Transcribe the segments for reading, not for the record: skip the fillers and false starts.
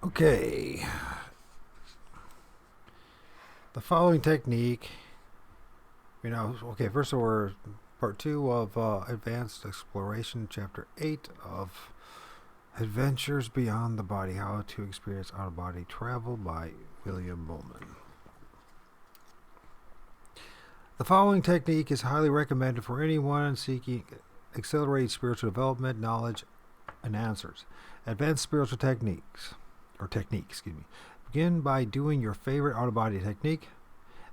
Okay. The following technique, first of all, we're part 2 of Advanced Exploration, Chapter 8 of Adventures Beyond the Body, How to Experience Out-of-Body Travel by William Buhlman. The following technique is highly recommended for anyone seeking accelerated spiritual development, knowledge, and answers. Advanced spiritual techniques. Begin by doing your favorite out-of-body technique.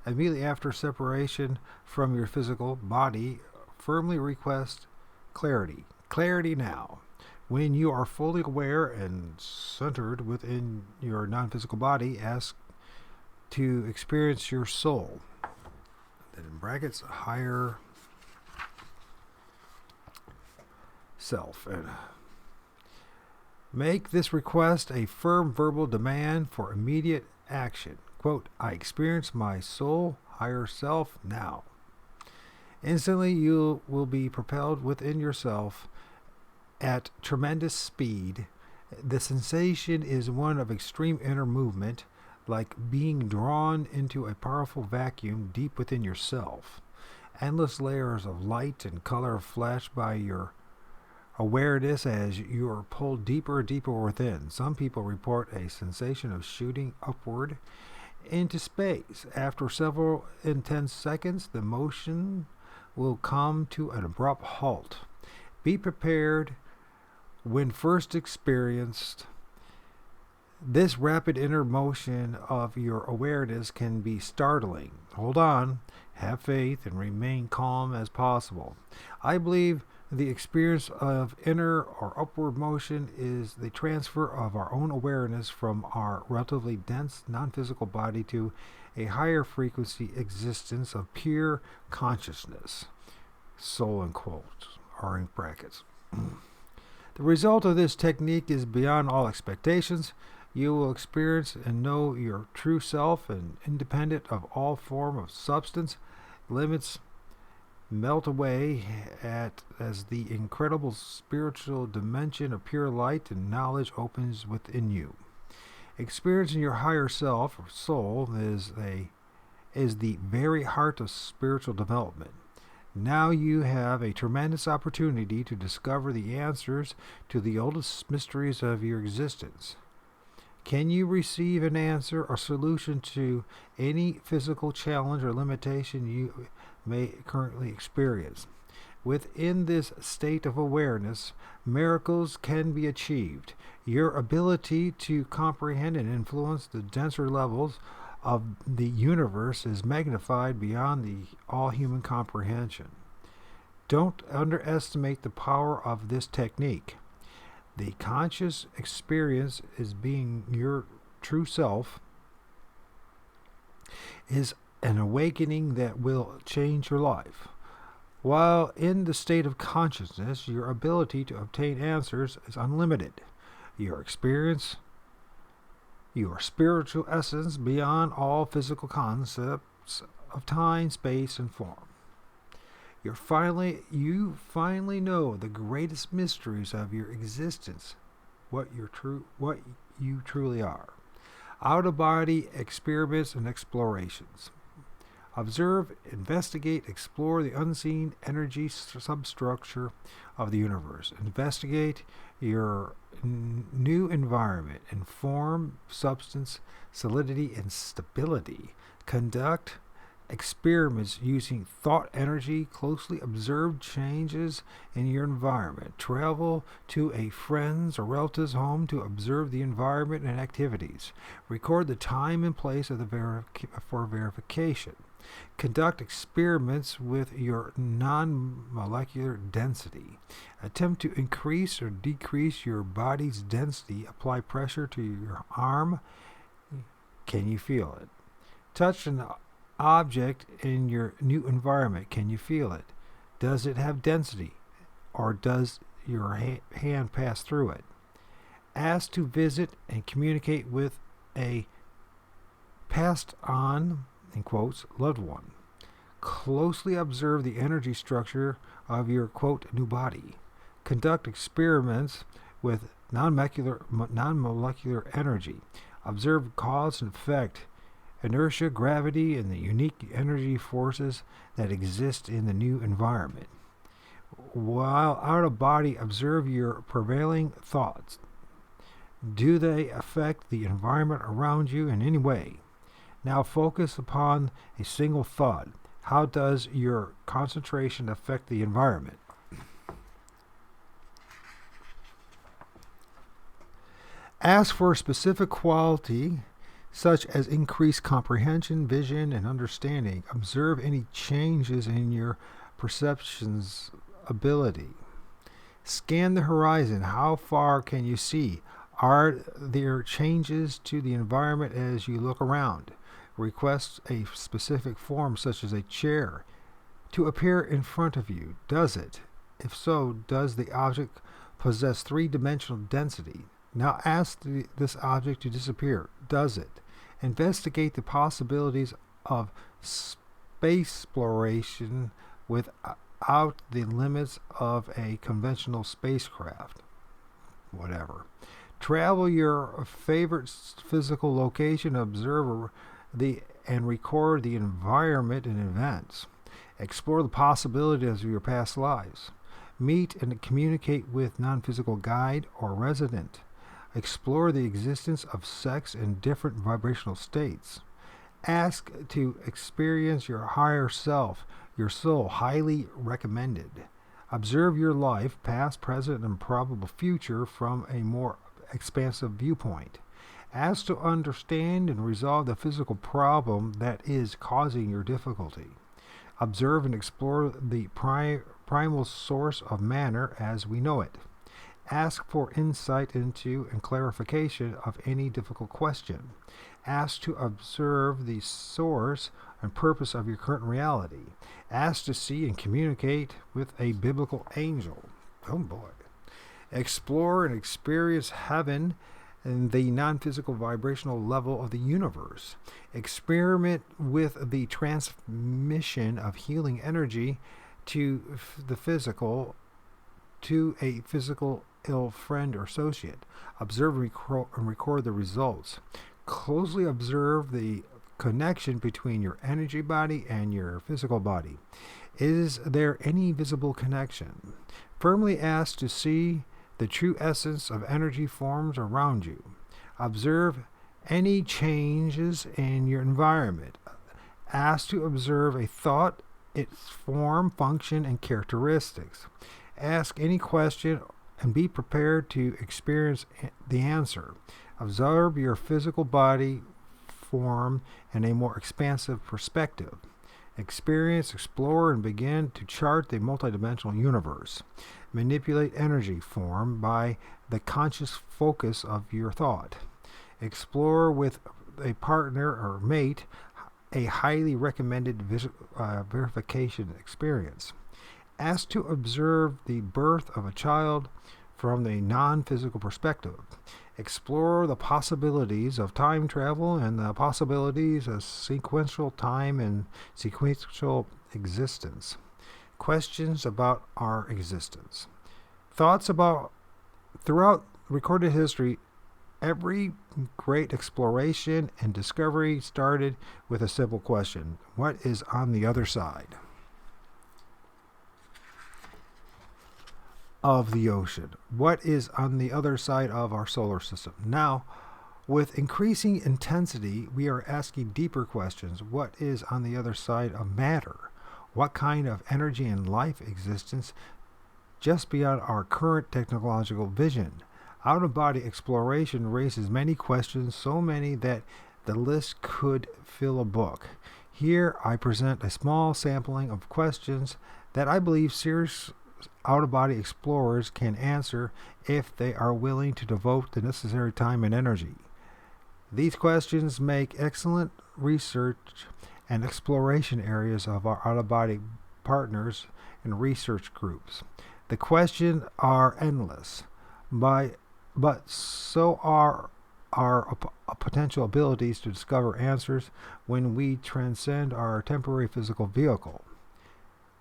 Immediately after separation from your physical body, firmly request clarity. Clarity now. When you are fully aware and centered within your non-physical body, ask to experience your soul. Then in brackets, higher self. And make this request a firm verbal demand for immediate action. Quote, I experience my soul, higher self now. Instantly you will be propelled within yourself at tremendous speed. The sensation is one of extreme inner movement, like being drawn into a powerful vacuum deep within yourself. Endless layers of light and color flash by your awareness as you are pulled deeper and deeper within. Some people report a sensation of shooting upward into space. After several intense seconds, the motion will come to an abrupt halt. Be prepared. When first experienced, this rapid inner motion of your awareness can be startling. Hold on, have faith, and remain calm as possible. I believe the experience of inner or upward motion is the transfer of our own awareness from our relatively dense non-physical body to a higher frequency existence of pure consciousness. Soul in quotes, or in brackets. The result of this technique is beyond all expectations. You will experience and know your true self, and independent of all form of substance. Limits melt away as the incredible spiritual dimension of pure light and knowledge opens within you. Experiencing your higher self or soul is the very heart of spiritual development. Now you have a tremendous opportunity to discover the answers to the oldest mysteries of your existence. Can you receive an answer or solution to any physical challenge or limitation you may currently experience? Within this state of awareness, miracles can be achieved. Your ability to comprehend and influence the denser levels of the universe is magnified beyond all human comprehension. Don't underestimate the power of this technique. The conscious experience is being your true self is an awakening that will change your life. While in the state of consciousness, your ability to obtain answers is unlimited. Your experience, your spiritual essence beyond all physical concepts of time, space, and form. You finally know the greatest mysteries of your existence, what you truly are. Out-of-body experiments and explorations. Observe, investigate, explore the unseen energy substructure of the universe. Investigate your new environment in form, substance, solidity, and stability. Conduct experiments using thought energy. Closely observe changes in your environment. Travel to a friend's or relative's home to observe the environment and activities. Record the time and place of for verification. Conduct experiments with your non-molecular density. Attempt to increase or decrease your body's density. Apply pressure to your arm. Can you feel it? Touch an object in your new environment. Can you feel it? Does it have density, or does your hand pass through it? Ask to visit and communicate with a passed on, in quotes, loved one. Closely observe the energy structure of your, quote, new body. Conduct experiments with non-molecular energy. Observe cause and effect, inertia, gravity, and the unique energy forces that exist in the new environment. While out of body, observe your prevailing thoughts. Do they affect the environment around you in any way? Now focus upon a single thought. How does your concentration affect the environment? Ask for a specific quality such as increased comprehension, vision, and understanding. Observe any changes in your perception's ability. Scan the horizon. How far can you see? Are there changes to the environment as you look around? Request a specific form, such as a chair, to appear in front of you. Does it? If so, does the object possess three-dimensional density? Now ask this object to disappear. Does it? Investigate the possibilities of space exploration without the limits of a conventional spacecraft. Whatever. Travel your favorite physical location, observe and record the environment and events. Explore the possibilities of your past lives. Meet and communicate with non-physical guide or resident. Explore the existence of sex in different vibrational states. Ask to experience your higher self, your soul, highly recommended. Observe your life, past, present, and probable future from a more expansive viewpoint. Ask to understand and resolve the physical problem that is causing your difficulty. Observe and explore the primal source of matter as we know it. Ask for insight into and clarification of any difficult question. Ask to observe the source and purpose of your current reality. Ask to see and communicate with a biblical angel. Oh boy. Explore and experience heaven and the non-physical vibrational level of the universe. Experiment with the transmission of healing energy to the physical, to a physical ill friend or associate. Observe and record the results. Closely observe the connection between your energy body and your physical body. Is there any visible connection? Firmly ask to see the true essence of energy forms around you. Observe any changes in your environment. Ask to observe a thought, its form, function, and characteristics. Ask any question and be prepared to experience the answer. Observe your physical body form in a more expansive perspective. Experience, explore, and begin to chart the multidimensional universe. Manipulate energy form by the conscious focus of your thought. Explore with a partner or mate a highly recommended verification experience. Ask to observe the birth of a child from the non-physical perspective. Explore the possibilities of time travel and the possibilities of sequential time and sequential existence. Questions about our existence. Thoughts about throughout recorded history, every great exploration and discovery started with a simple question: what is on the other side of the ocean? What is on the other side of our solar system? Now, with increasing intensity, we are asking deeper questions. What is on the other side of matter? What kind of energy and life existence just beyond our current technological vision? Out-of-body exploration raises many questions, so many that the list could fill a book. Here I present a small sampling of questions that I believe serious out-of-body explorers can answer if they are willing to devote the necessary time and energy. These questions make excellent research and exploration areas of our out-of-body partners and research groups. The questions are endless, but so are our potential abilities to discover answers when we transcend our temporary physical vehicle.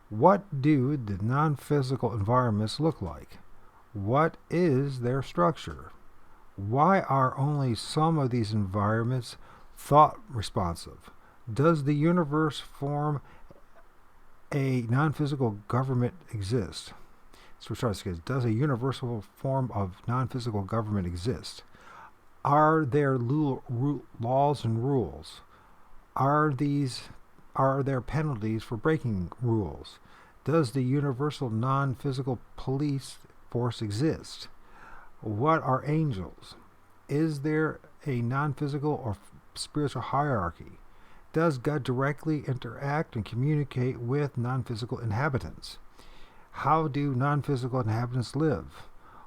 What do the non-physical environments look like? What is their structure? Why are only some of these environments thought responsive? Does the universe form a non-physical government exist? So does a universal form of non-physical government exist? Are there laws and rules? Are there penalties for breaking rules? Does the universal non-physical police force exist? What are angels? Is there a non-physical or spiritual hierarchy? Does God directly interact and communicate with non-physical inhabitants? How do non-physical inhabitants live?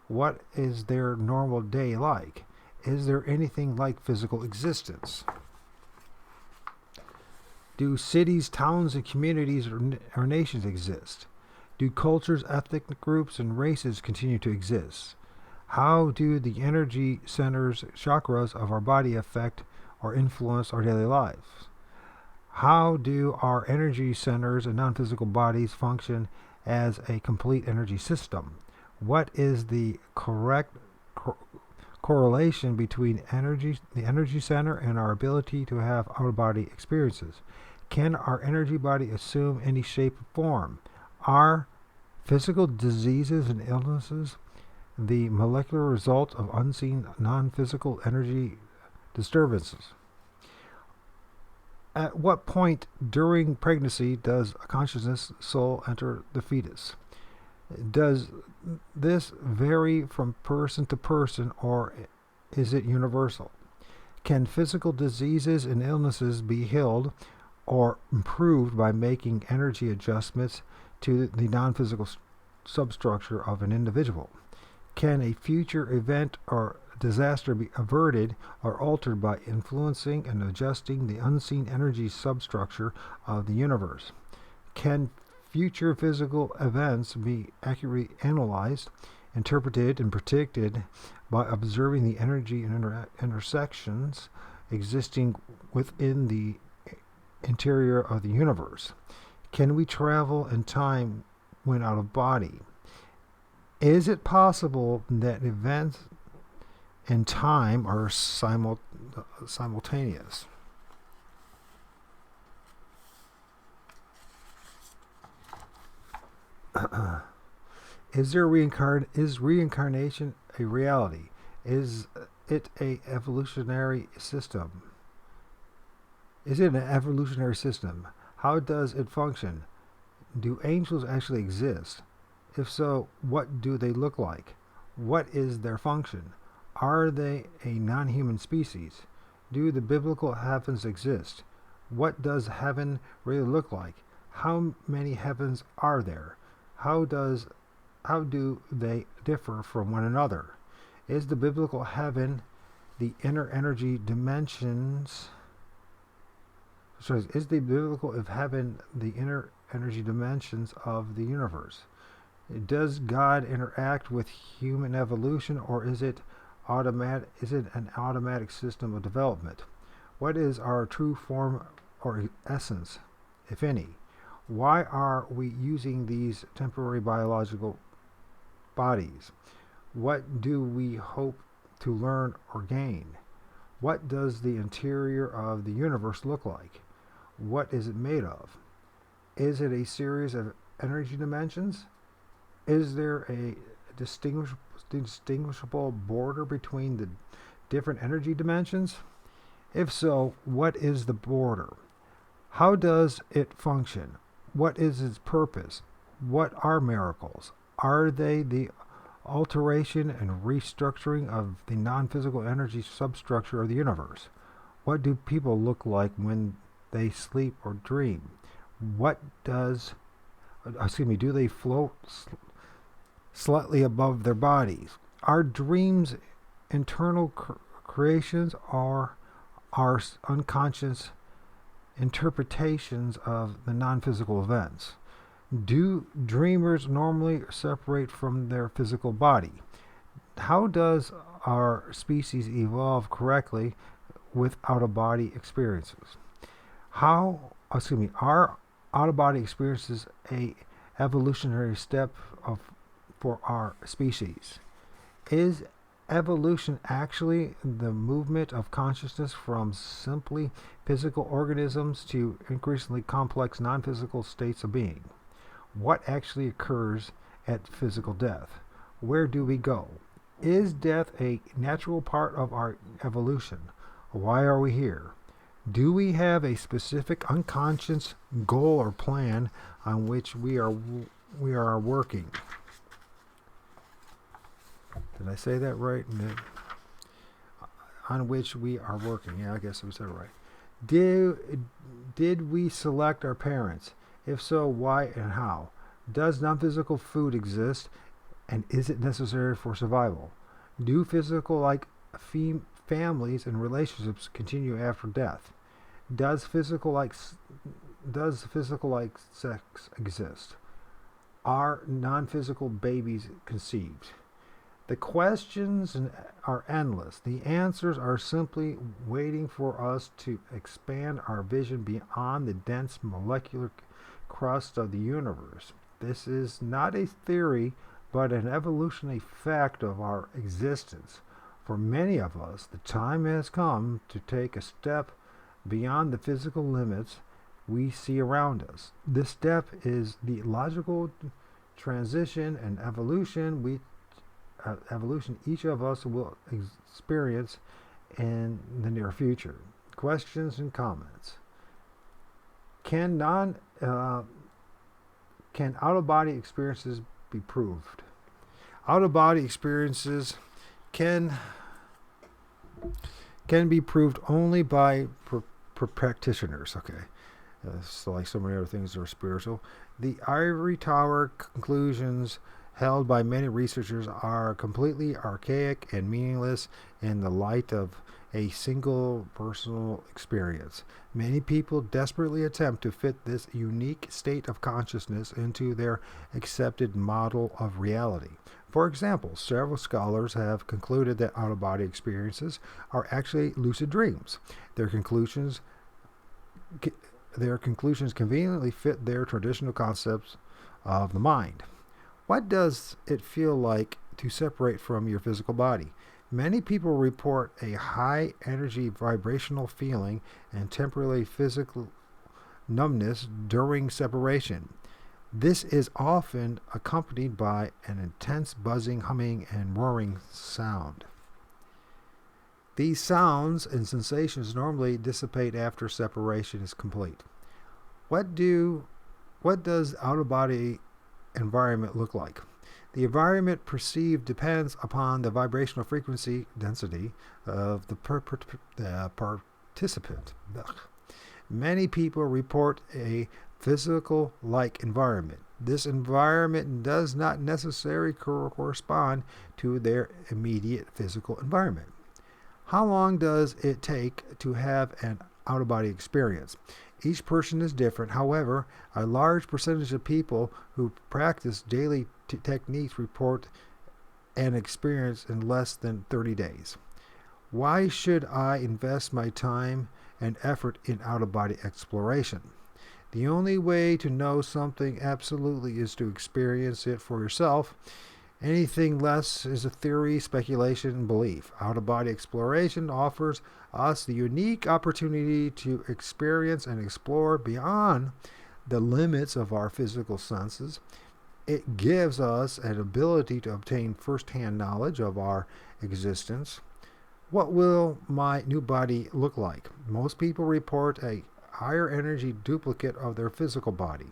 What is their normal day like? Is there anything like physical existence? Do cities, towns, and communities or nations exist? Do cultures, ethnic groups, and races continue to exist? How do the energy centers, chakras of our body affect or influence our daily lives? How do our energy centers and non-physical bodies function as a complete energy system? What is the correct correlation between the energy center and our ability to have out-of-body experiences? Can our energy body assume any shape or form? Are physical diseases and illnesses the molecular result of unseen non-physical energy disturbances? At what point during pregnancy does a consciousness soul enter the fetus? Does this vary from person to person, or is it universal? Can physical diseases and illnesses be healed or improved by making energy adjustments to the non-physical substructure of an individual? Can a future event or disaster be averted or altered by influencing and adjusting the unseen energy substructure of the universe? Can future physical events be accurately analyzed, interpreted, and predicted by observing the energy and intersections existing within the interior of the universe? Can we travel in time when out of body? Is it possible that events and time are simultaneous? Is reincarnation a reality? Is it a evolutionary system? Is it an evolutionary system? How does it function? Do angels actually exist? If so, what do they look like? What is their function? Are they a non-human species? Do the biblical heavens exist? What does heaven really look like? How many heavens are there? How do they differ from one another? Is the biblical heaven the inner energy dimensions? Is the biblical of heaven the inner energy dimensions of the universe? Does God interact with human evolution, or is it automatic? Is it an automatic system of development? What is our true form or essence, if any? Why are we using these temporary biological bodies? What do we hope to learn or gain? What does the interior of the universe look like? What is it made of? Is it a series of energy dimensions? Is there a distinguishable border between the different energy dimensions? If so, what is the border? How does it function? What is its purpose? What are miracles? Are they the alteration and restructuring of the non-physical energy substructure of the universe? What do people look like when they sleep or dream? Do they float slightly above their bodies? Are dreams internal creations, or are unconscious interpretations of the non-physical events? Do dreamers normally separate from their physical body? How does our species evolve correctly with out-of-body experiences? Are out-of-body experiences a evolutionary step for our species. Is evolution actually the movement of consciousness from simply physical organisms to increasingly complex non-physical states of being? What actually occurs at physical death? Where do we go? Is death a natural part of our evolution? Why are we here? Do we have a specific unconscious goal or plan on which we are working? Did I say that right? On which we are working. Yeah, I guess I said it right. Did we select our parents? If so, why and how? Does non-physical food exist, and is it necessary for survival? Do physical like families and relationships continue after death? Does physical like sex exist? Are non-physical babies conceived? The questions are endless. The answers are simply waiting for us to expand our vision beyond the dense molecular crust of the universe. This is not a theory, but an evolutionary fact of our existence. For many of us, the time has come to take a step beyond the physical limits we see around us. This step is the logical transition and evolution each of us will experience in the near future. Questions and comments. Can out-of-body experiences be proved? Out-of-body experiences can be proved only by practitioners. Okay, so like so many other things that are spiritual. The ivory tower conclusions held by many researchers are completely archaic and meaningless in the light of a single personal experience. Many people desperately attempt to fit this unique state of consciousness into their accepted model of reality. For example, several scholars have concluded that out-of-body experiences are actually lucid dreams. Their conclusions conveniently fit their traditional concepts of the mind. What does it feel like to separate from your physical body? Many people report a high energy vibrational feeling and temporary physical numbness during separation. This is often accompanied by an intense buzzing, humming, and roaring sound. These sounds and sensations normally dissipate after separation is complete. What does out-of-body environment look like? The environment perceived depends upon the vibrational frequency density of the participant. Ugh. Many people report a physical-like environment. This environment does not necessarily correspond to their immediate physical environment. How long does it take to have an out-of-body experience? Each person is different. However, a large percentage of people who practice daily techniques report an experience in less than 30 days. Why should I invest my time and effort in out-of-body exploration? The only way to know something absolutely is to experience it for yourself. Anything less is a theory, speculation, and belief. Out-of-body exploration offers us the unique opportunity to experience and explore beyond the limits of our physical senses. It gives us an ability to obtain first-hand knowledge of our existence. What will my new body look like? Most people report a higher energy duplicate of their physical body.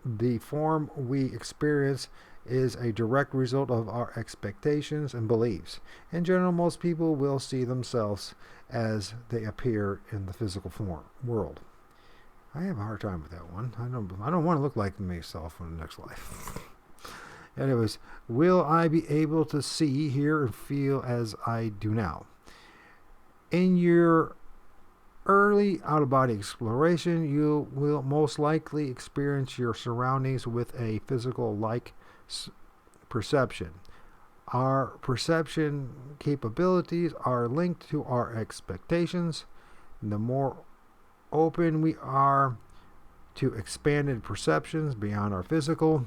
The form we experience is a direct result of our expectations and beliefs. In general, most people will see themselves as they appear in the physical world. I have a hard time with that one. I don't want to look like myself in the next life. Anyways, will I be able to see, hear, and feel as I do now? In your early out-of-body exploration, you will most likely experience your surroundings with a physical-like perception. Our perception capabilities are linked to our expectations. The more open we are to expanded perceptions beyond our physical,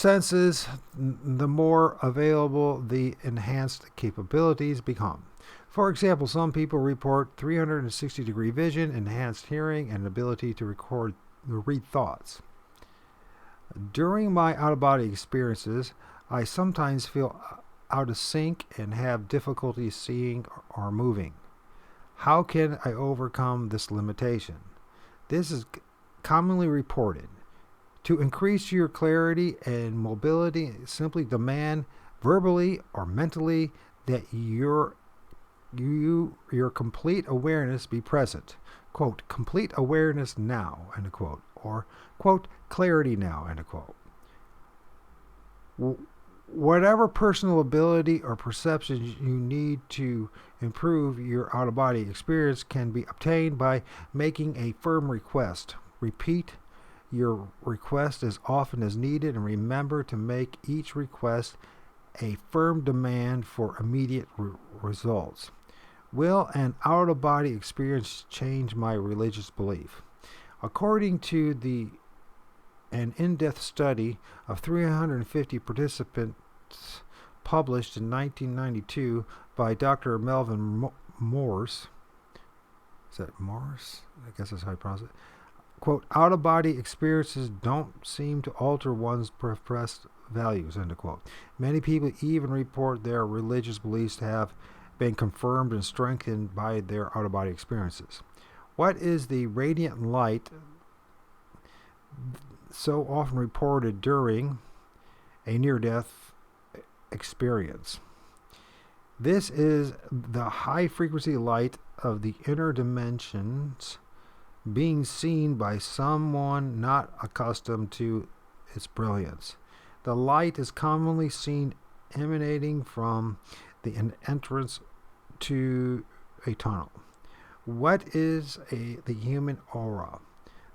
senses, the more available the enhanced capabilities become. For example, some people report 360-degree vision, enhanced hearing, and ability to read thoughts. During my out-of-body experiences, I sometimes feel out of sync and have difficulty seeing or moving. How can I overcome this limitation? This is commonly reported. To increase your clarity and mobility, simply demand verbally or mentally that your complete awareness be present. Quote, complete awareness now, end quote. Or, quote, clarity now, end quote. Whatever personal ability or perceptions you need to improve your out-of-body experience can be obtained by making a firm request. Repeat your request as often as needed, and remember to make each request a firm demand for immediate results. Will an out-of-body experience change my religious belief? According to an in-depth study of 350 participants published in 1992 by Dr. Melvin Morse, is that Morse? I guess that's how you pronounce it. Quote, out-of-body experiences don't seem to alter one's professed values, end quote. Many people even report their religious beliefs to have been confirmed and strengthened by their out-of-body experiences. What is the radiant light so often reported during a near-death experience? This is the high-frequency light of the inner dimensions being seen by someone not accustomed to its brilliance. The light is commonly seen emanating from the entrance to a tunnel. What is the human aura?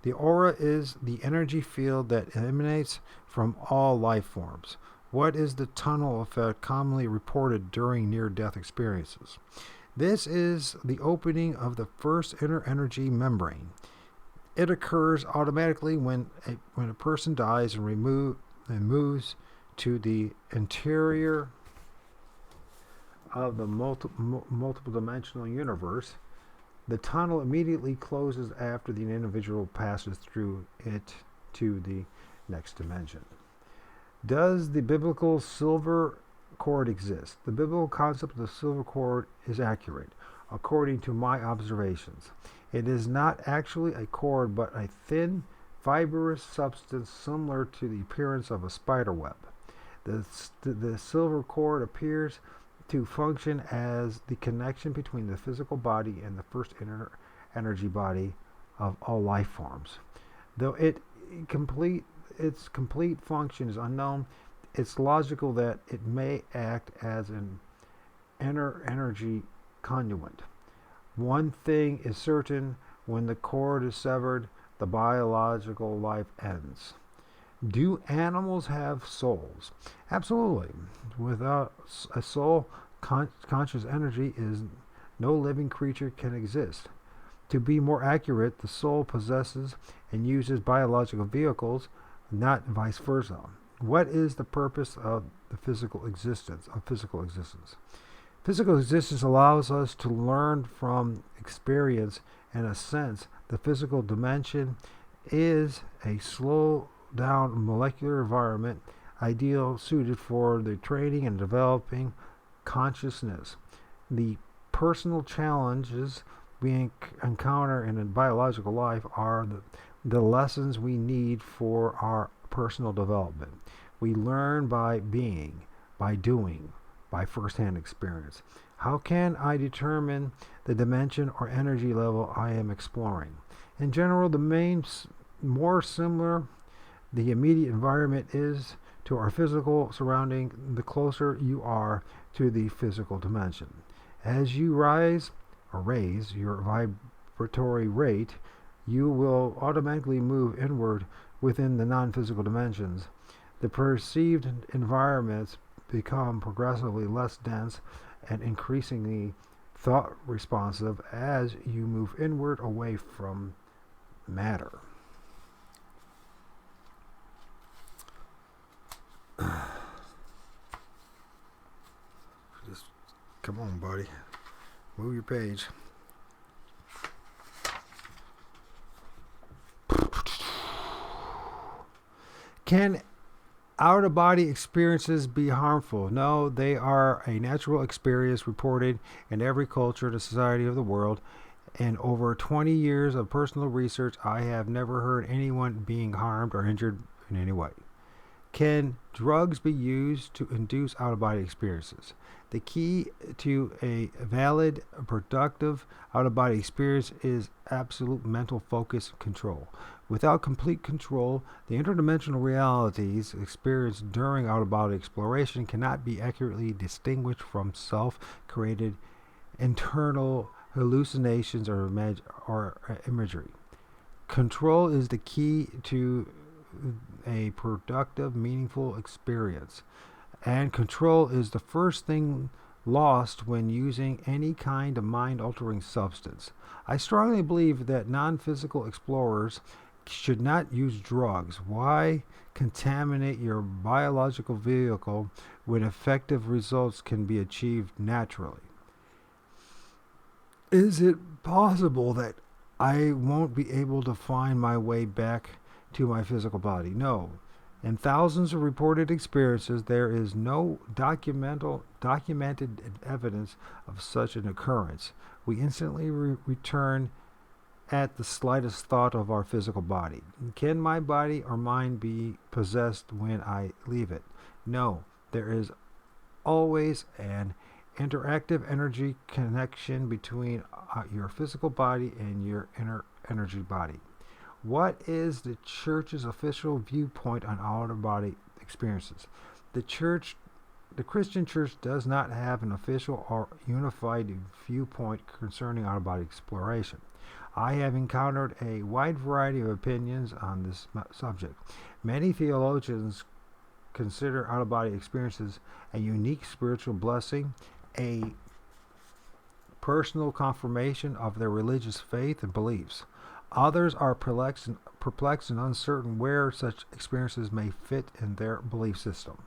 The aura is the energy field that emanates from all life forms. What is the tunnel effect commonly reported during near-death experiences? This is the opening of the first inner energy membrane. It occurs automatically when a person dies and moves to the interior of the multiple dimensional universe. The tunnel immediately closes after the individual passes through it to the next dimension. Does the biblical silver cord exist? The biblical concept of the silver cord is accurate, according to my observations. It is not actually a cord, but a thin, fibrous substance similar to the appearance of a spider web. The silver cord appears to function as the connection between the physical body and the first inner energy body of all life forms. Though its complete function is unknown, it's logical that it may act as an inner energy conduit. One thing is certain: when the cord is severed, the biological life ends. Do animals have souls? Absolutely. Without a soul, conscious energy is no living creature can exist. To be more accurate, the soul possesses and uses biological vehicles, not vice versa. What is the purpose of the physical existence? Physical existence allows us to learn from experience. In a sense, the physical dimension is a slow down molecular environment ideal suited for the training and developing consciousness. The personal challenges we encounter in a biological life are the lessons we need for our personal development. We learn by being, by doing, by first-hand experience. How can I determine the dimension or energy level I am exploring? In general, the more similar the immediate environment is to our physical surrounding, the closer you are to the physical dimension. As you raise your vibratory rate, you will automatically move inward within the non-physical dimensions. The perceived environments become progressively less dense and increasingly thought responsive as you move inward away from matter. Come on, buddy. Move your page. Can out-of-body experiences be harmful? No, they are a natural experience reported in every culture and society of the world. In over 20 years of personal research, I have never heard anyone being harmed or injured in any way. Can drugs be used to induce out-of-body experiences? The key to a valid, productive out-of-body experience is absolute mental focus and control. Without complete control, the interdimensional realities experienced during out-of-body exploration cannot be accurately distinguished from self-created internal hallucinations or imagery. Control is the key to a productive, meaningful experience. And control is the first thing lost when using any kind of mind-altering substance. I strongly believe that non-physical explorers should not use drugs. Why contaminate your biological vehicle when effective results can be achieved naturally? Is it possible that I won't be able to find my way back to my physical body? No. In thousands of reported experiences, there is no documented evidence of such an occurrence. We instantly return at the slightest thought of our physical body. Can my body or mind be possessed when I leave it? No. There is always an interactive energy connection between your physical body and your inner energy body. What is the church's official viewpoint on out-of-body experiences? The Christian church does not have an official or unified viewpoint concerning out-of-body exploration. I have encountered a wide variety of opinions on this subject. Many theologians consider out-of-body experiences a unique spiritual blessing, a personal confirmation of their religious faith and beliefs. Others are perplexed and uncertain where such experiences may fit in their belief system.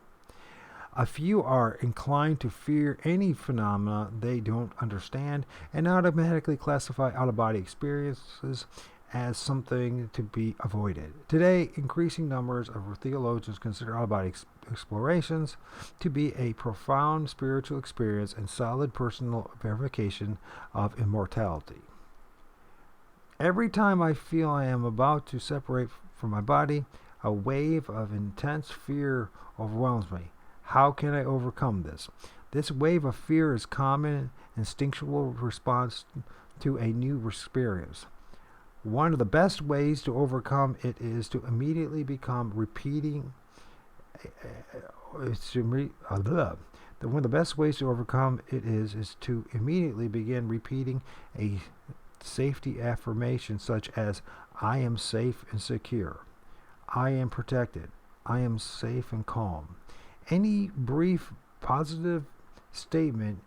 A few are inclined to fear any phenomena they don't understand and automatically classify out-of-body experiences as something to be avoided. Today, increasing numbers of theologians consider out-of-body explorations to be a profound spiritual experience and solid personal verification of immortality. Every time I feel I am about to separate from my body, a wave of intense fear overwhelms me. How can I overcome this? This wave of fear is common instinctual response to a new experience. One of the best ways to overcome it is to immediately become repeating. One of the best ways to overcome it is to immediately begin repeating a safety affirmation such as, I am safe and secure. I am protected. I am safe and calm. Any brief positive statement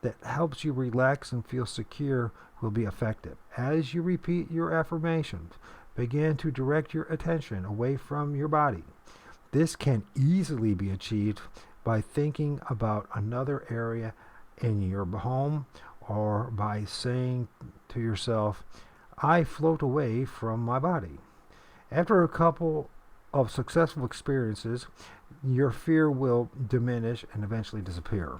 that helps you relax and feel secure will be effective. As you repeat your affirmations, begin to direct your attention away from your body. This can easily be achieved by thinking about another area in your home or by saying to yourself, I float away from my body. After a couple of successful experiences, your fear will diminish and eventually disappear.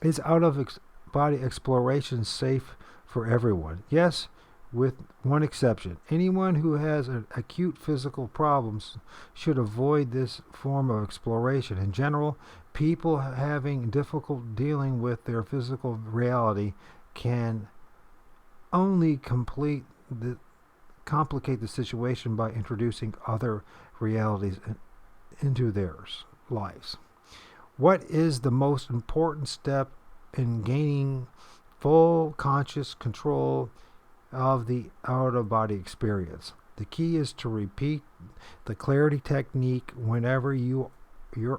Is out-of-body exploration safe for everyone? Yes, with one exception. Anyone who has acute physical problems should avoid this form of exploration. In general, people having difficulty dealing with their physical reality can only complicate the situation by introducing other realities into their lives. What is the most important step in gaining full conscious control of the out-of-body experience? The key is to repeat the clarity technique whenever your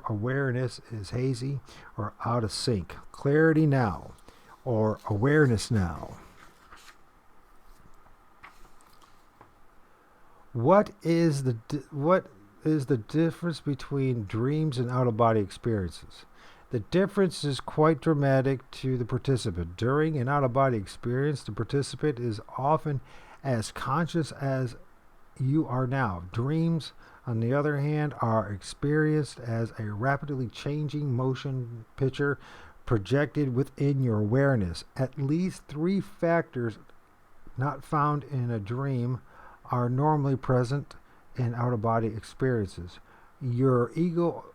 awareness is hazy or out of sync. Clarity now, or awareness now. What is the difference between dreams and out-of-body experiences? The difference is quite dramatic to the participant. During an out-of-body experience, the participant is often as conscious as you are now. Dreams, on the other hand, are experienced as a rapidly changing motion picture projected within your awareness. At least three factors not found in a dream are normally present in out-of-body experiences. Your ego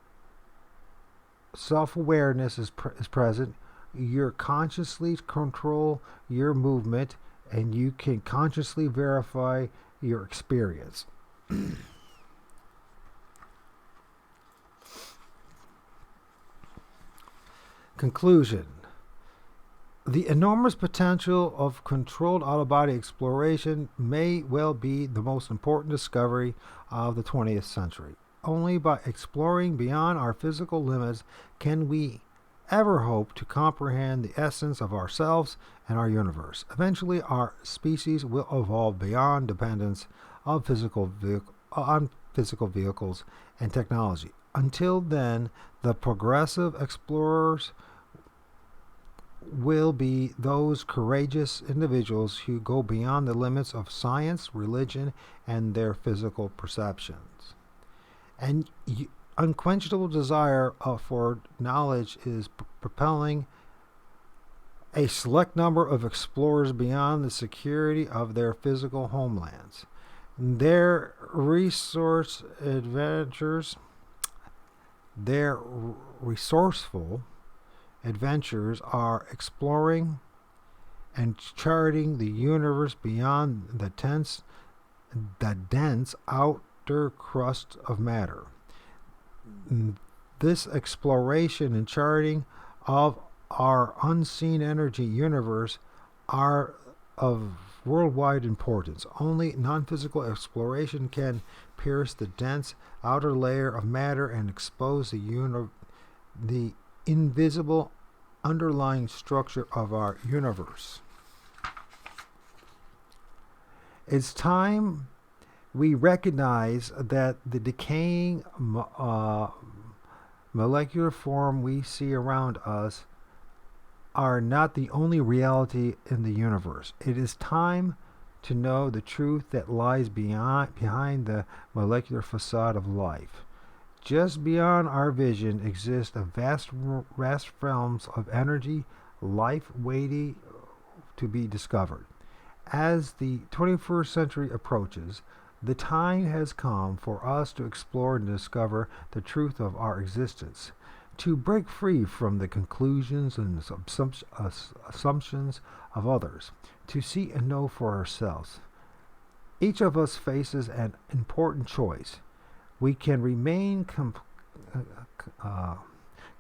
self-awareness is present. You consciously control your movement, and you can consciously verify your experience. Conclusion. The enormous potential of controlled out-of-body exploration may well be the most important discovery of the 20th century. Only by exploring beyond our physical limits can we ever hope to comprehend the essence of ourselves and our universe. Eventually, our species will evolve beyond dependence on physical vehicles and technology. Until then, the progressive explorers will be those courageous individuals who go beyond the limits of science, religion, and their physical perceptions. And unquenchable desire for knowledge is propelling a select number of explorers beyond the security of their physical homelands. Their resourceful adventures are exploring and charting the universe beyond the dense outer crust of matter. This exploration and charting of our unseen energy universe are of worldwide importance. Only non-physical exploration can pierce the dense outer layer of matter and expose the invisible underlying structure of our universe. It's time we recognize that the decaying molecular form we see around us are not the only reality in the universe. It is time to know the truth that lies behind the molecular facade of life. Just beyond our vision exist a vast realms of energy, life waiting to be discovered. As the 21st century approaches, the time has come for us to explore and discover the truth of our existence, to break free from the conclusions and assumptions of others, to see and know for ourselves. Each of us faces an important choice. We can remain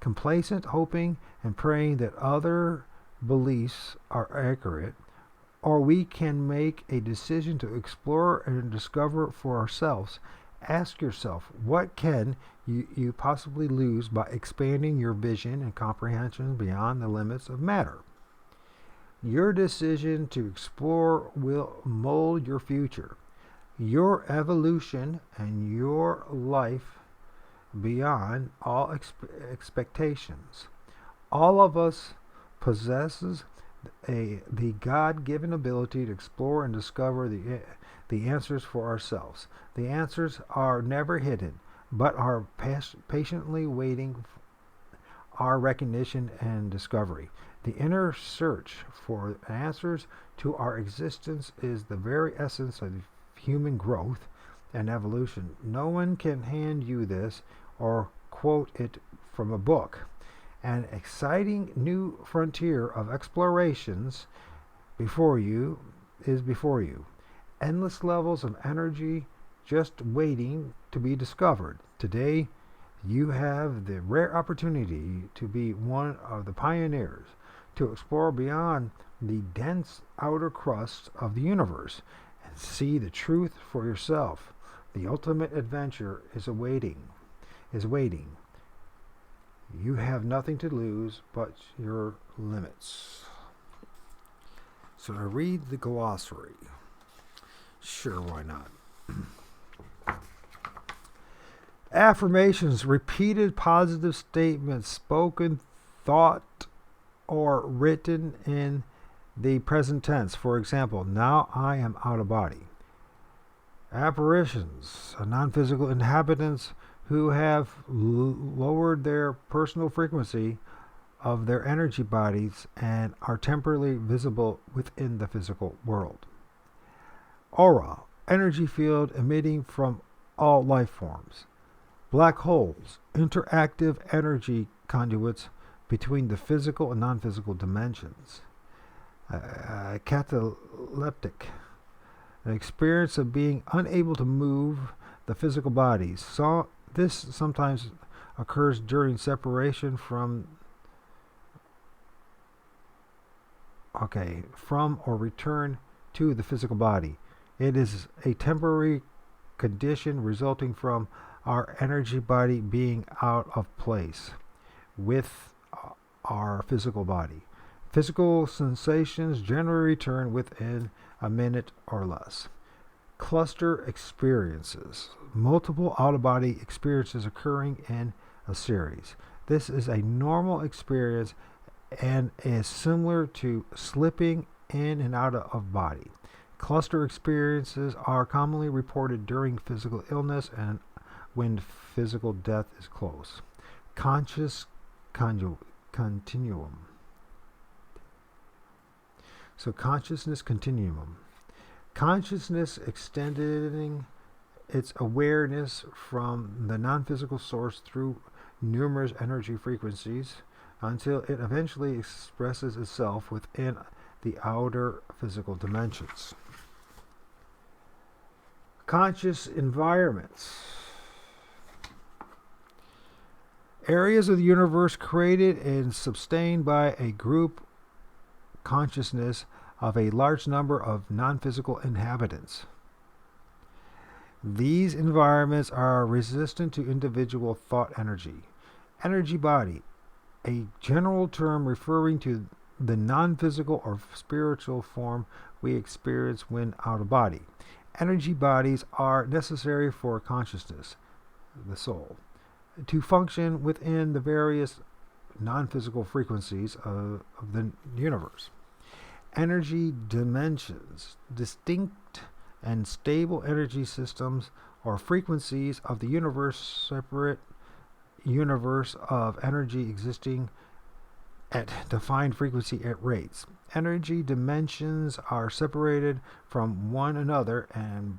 complacent, hoping and praying that other beliefs are accurate, or we can make a decision to explore and discover for ourselves. Ask yourself, what can you possibly lose by expanding your vision and comprehension beyond the limits of matter? Your decision to explore will mold your future, your evolution, and your life beyond all expectations. All of us possesses the God-given ability to explore and discover the answers for ourselves. The answers are never hidden, but are patiently waiting our recognition and discovery. The inner search for answers to our existence is the very essence of human growth and evolution. No one can hand you this or quote it from a book. An exciting new frontier of explorations before you. Endless levels of energy just waiting to be discovered. Today, you have the rare opportunity to be one of the pioneers, to explore beyond the dense outer crust of the universe and see the truth for yourself. The ultimate adventure is waiting. You have nothing to lose but your limits. So I read the glossary. Sure, why not? Affirmations, repeated positive statements spoken, thought, or written in the present tense. For example, now I am out of body. Apparitions, non-physical inhabitants who have lowered their personal frequency of their energy bodies and are temporarily visible within the physical world. Aura, energy field emitting from all life forms. Black holes, interactive energy conduits between the physical and non-physical dimensions. Cataleptic, an experience of being unable to move the physical bodies. So this sometimes occurs during separation from or return to the physical body. It is a temporary condition resulting from our energy body being out of place with our physical body. Physical sensations generally return within a minute or less. Cluster experiences, multiple out-of-body experiences occurring in a series. This is a normal experience and is similar to slipping in and out of body. Cluster experiences are commonly reported during physical illness and when physical death is close. Conscious continuum. So consciousness continuum. Consciousness extending its awareness from the non-physical source through numerous energy frequencies until it eventually expresses itself within the outer physical dimensions. Conscious environments. Areas of the universe created and sustained by a group consciousness of a large number of non-physical inhabitants. These environments are resistant to individual thought energy. Energy body, a general term referring to the non-physical or spiritual form we experience when out of body. Energy bodies are necessary for consciousness, the soul, to function within the various non-physical frequencies of the universe. Energy dimensions, distinct and stable energy systems or frequencies of the universe, separate universe of energy existing at defined frequency at rates. Energy dimensions are separated from one another and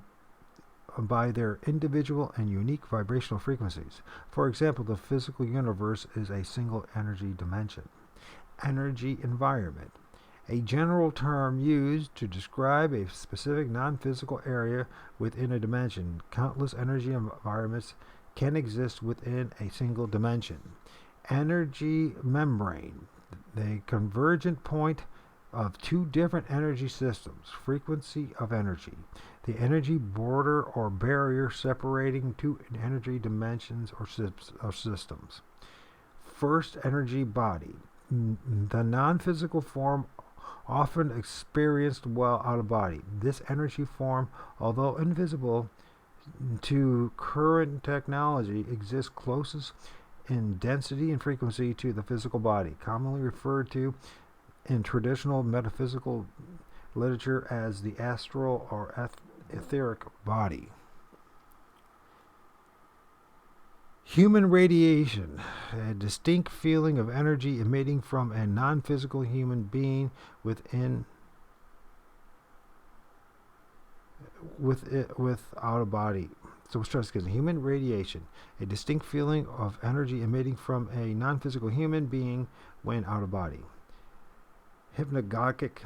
by their individual and unique vibrational frequencies. For example, the physical universe is a single energy dimension. Energy environment, a general term used to describe a specific non-physical area within a dimension. Countless energy environments can exist within a single dimension. Energy membrane, the convergent point of two different energy systems, frequency of energy. The energy border or barrier separating two energy dimensions or systems. First energy body, the non-physical form often experienced while out of body. This energy form, although invisible to current technology, exists closest in density and frequency to the physical body, commonly referred to in traditional metaphysical literature as the astral or etheric body. Human radiation, a distinct feeling of energy emitting from a non-physical human being without a body. So we'll start again. Human radiation, a distinct feeling of energy emitting from a non-physical human being when out of body. Hypnagogic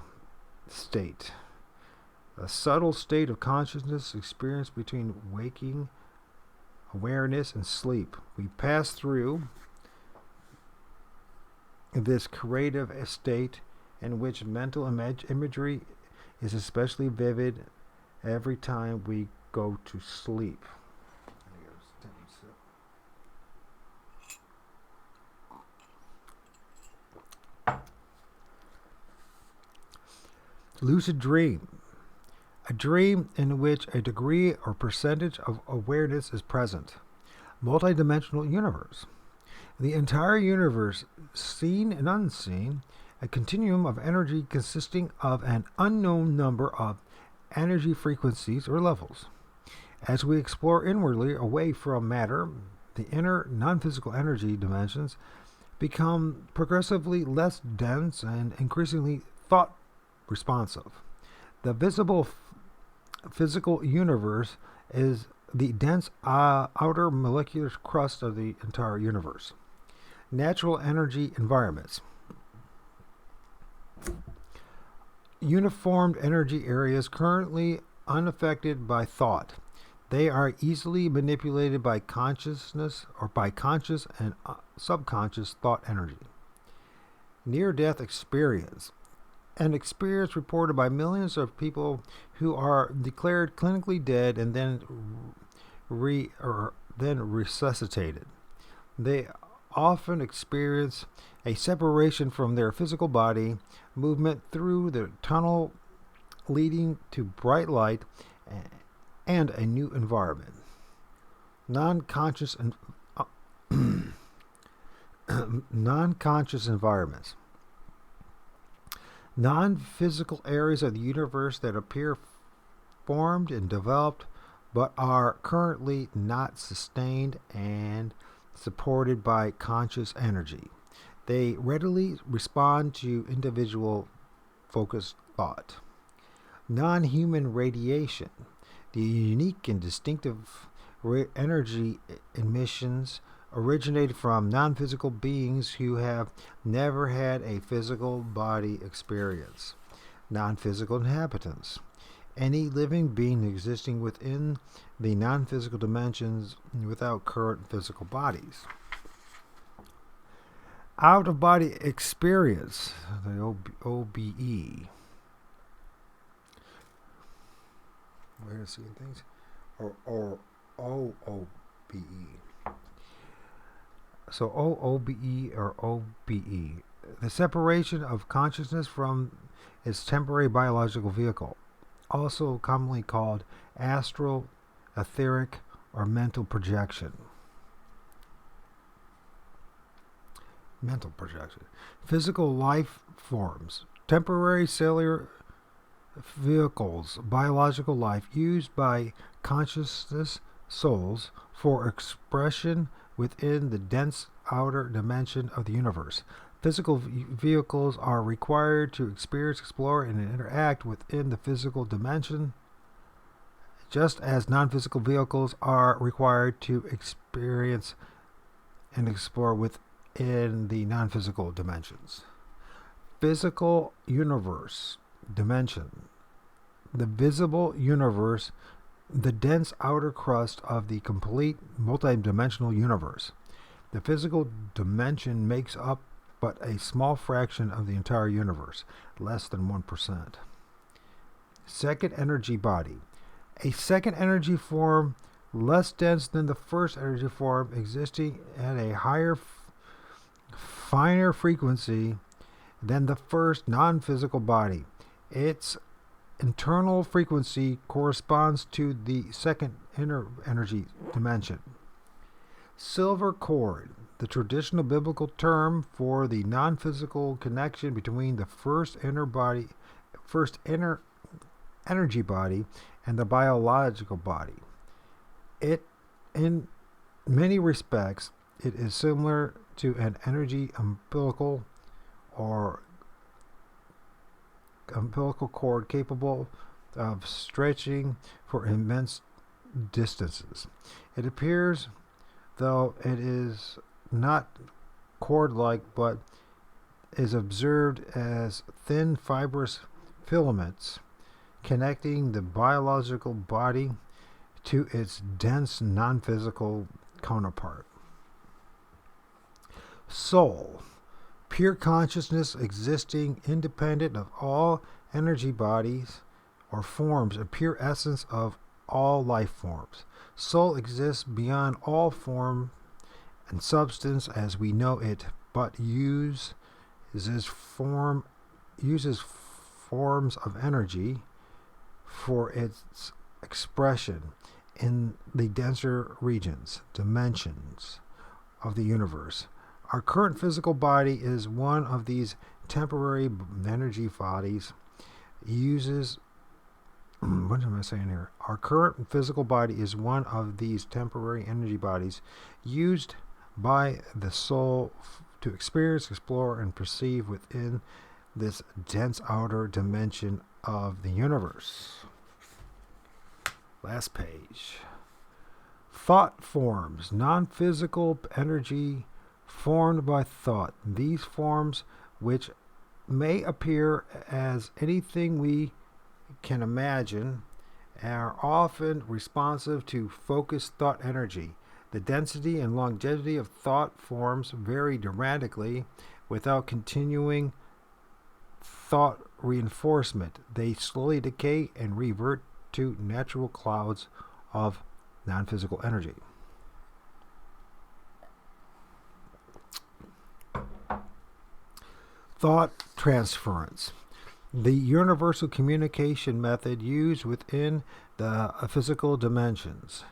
state, a subtle state of consciousness experienced between waking awareness and sleep. We pass through this creative state in which mental imagery is especially vivid every time we go to sleep. Lucid dream, a dream in which a degree or percentage of awareness is present. multidimensional universe. The entire universe, seen and unseen, a continuum of energy consisting of an unknown number of energy frequencies or levels. As we explore inwardly away from matter, the inner non-physical energy dimensions become progressively less dense and increasingly thought responsive. The visible physical universe is the dense outer molecular crust of the entire universe. Natural energy environments. Uniformed energy areas currently unaffected by thought. They are easily manipulated by consciousness or by conscious and subconscious thought energy. Near-death experience. An experience reported by millions of people who are declared clinically dead and then resuscitated. They often experience a separation from their physical body, movement through the tunnel leading to bright light and a new environment. Non-conscious environments. Non-physical areas of the universe that appear formed and developed but are currently not sustained and supported by conscious energy. They readily respond to individual focused thought. Non-human radiation. The unique and distinctive energy emissions originated from non-physical beings who have never had a physical body experience. Non-physical inhabitants. Any living being existing within the non-physical dimensions without current physical bodies. Out-of-body experience, the OBE. Way of seeing things, or OOBE. So OOBE or OBE, the separation of consciousness from its temporary biological vehicle, also commonly called astral, etheric, or mental projection. Mental projection. Physical life forms, temporary cellular vehicles, biological life used by consciousness souls for expression within the dense outer dimension of the universe. Physical vehicles are required to experience, explore, and interact within the physical dimension, just as non-physical vehicles are required to experience and explore within the non-physical dimensions. Physical universe dimension. The visible universe, the dense outer crust of the complete multidimensional universe. The physical dimension makes up but a small fraction of the entire universe, less than 1%. Second energy body. A second energy form less dense than the first energy form, existing at a higher, finer frequency than the first non-physical body. Its internal frequency corresponds to the second inner energy dimension. Silver cord, the traditional biblical term for the non-physical connection between the first inner energy body and the biological body. It, in many respects, it is similar to an energy umbilical cord capable of stretching for immense distances. It appears, though it is not cord-like, but is observed as thin fibrous filaments connecting the biological body to its dense non-physical counterpart. Soul, pure consciousness existing independent of all energy bodies or forms, a pure essence of all life forms. Soul exists beyond all form and substance as we know it, but uses forms of energy for its expression. in the denser regions, dimensions of the universe. Our current physical body is one of these temporary energy bodies uses what am I saying here? Our current physical body is one of these temporary energy bodies used by the soul to experience, explore, and perceive within this dense outer dimension of the universe. Last page. Thought forms, non-physical energy formed by thought. These forms, which may appear as anything we can imagine, are often responsive to focused thought energy. The density and longevity of thought forms vary dramatically without continuing thought reinforcement. They slowly decay and revert to natural clouds of non-physical energy. Thought transference. The universal communication method used within the physical dimensions.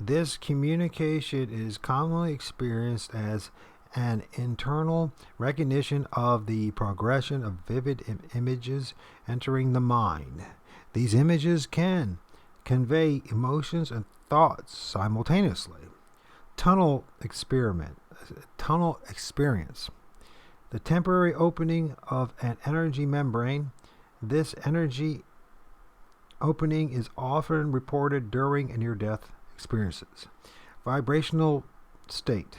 This communication is commonly experienced as an internal recognition of the progression of vivid images entering the mind. These images can convey emotions and thoughts simultaneously. Tunnel experience. The temporary opening of an energy membrane. This energy opening is often reported during near-death experiences. Vibrational state.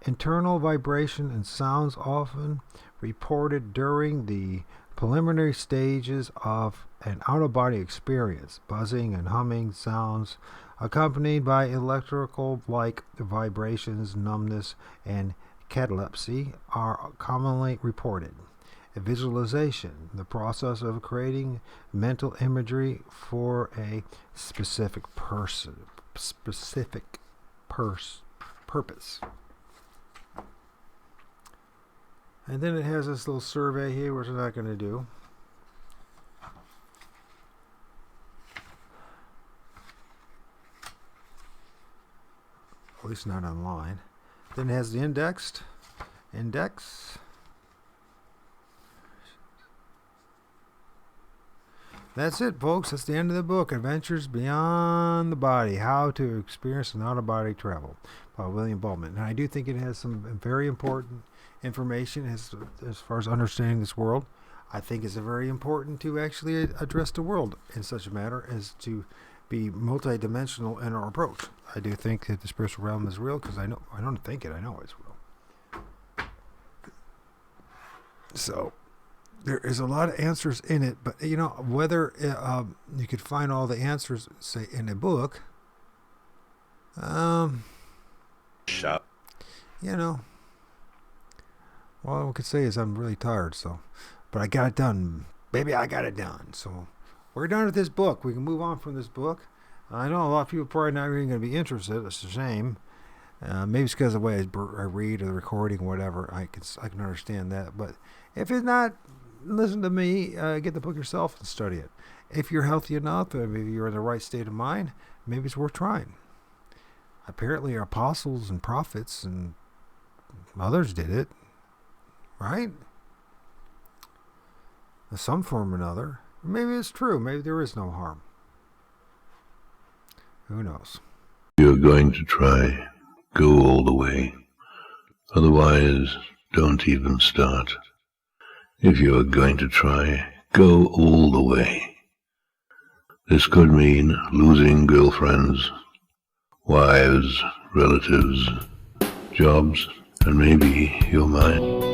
Internal vibration and sounds often reported during the preliminary stages of an out-of-body experience. Buzzing and humming sounds accompanied by electrical-like vibrations, numbness, and catalepsy are commonly reported. Visualization, the process of creating mental imagery for a specific purpose. And then it has this little survey here, which I'm not going to do. At least not online. Then it has the index. That's it, folks. That's the end of the book, Adventures Beyond the Body, How to Experience an Out-of-Body Travel by William Buhlman. And I do think it has some very important information as far as understanding this world. I think it's very important to actually address the world in such a manner as to be multidimensional in our approach. I do think that the spiritual realm is real because I don't think it, I know it's real. So there is a lot of answers in it, but whether you could find all the answers, say, in a book, Shop. All I could say is I'm really tired, but I got it done. Baby, I got it done. So we're done with this book. We can move on from this book. I know a lot of people probably not even going to be interested. It's a shame. Maybe it's because of the way I read or the recording or whatever. I can understand that. But if it's not, listen to me. Get the book yourself and study it. If you're healthy enough, maybe you're in the right state of mind, maybe it's worth trying. Apparently, our apostles and prophets and others did it, right? In some form or another. Maybe it's true. Maybe there is no harm. Who knows? You're going to try. Go all the way. Otherwise, don't even start. If you are going to try, go all the way. This could mean losing girlfriends, wives, relatives, jobs, and maybe your mind.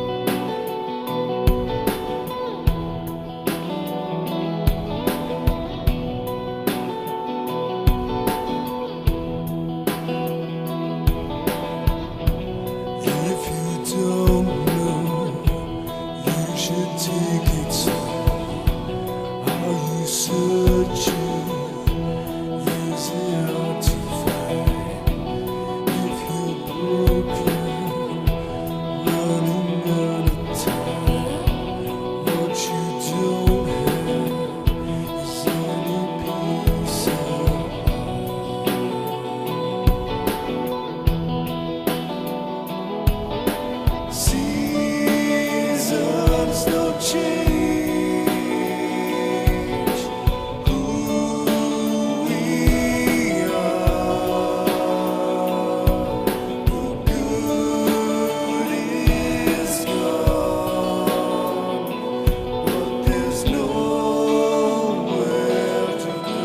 change who we are. The good is gone, but there's nowhere to go.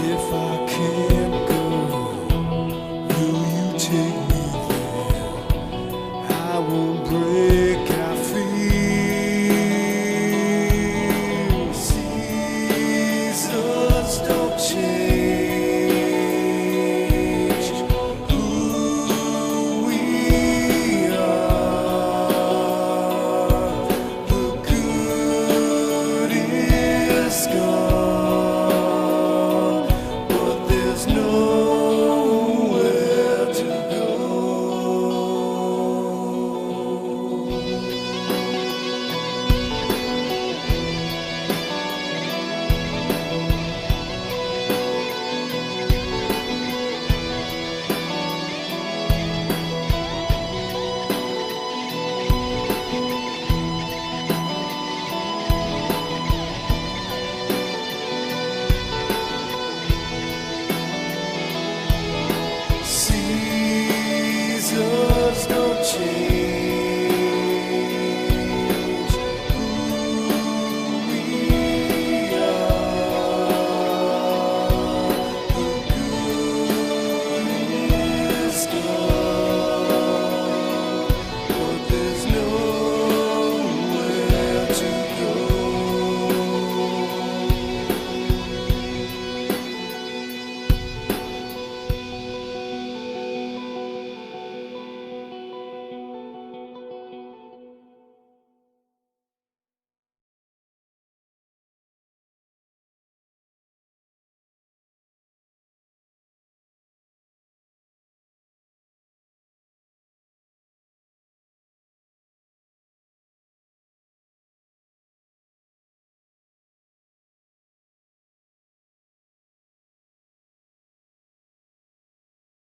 If I can't go, will you take me there? I won't break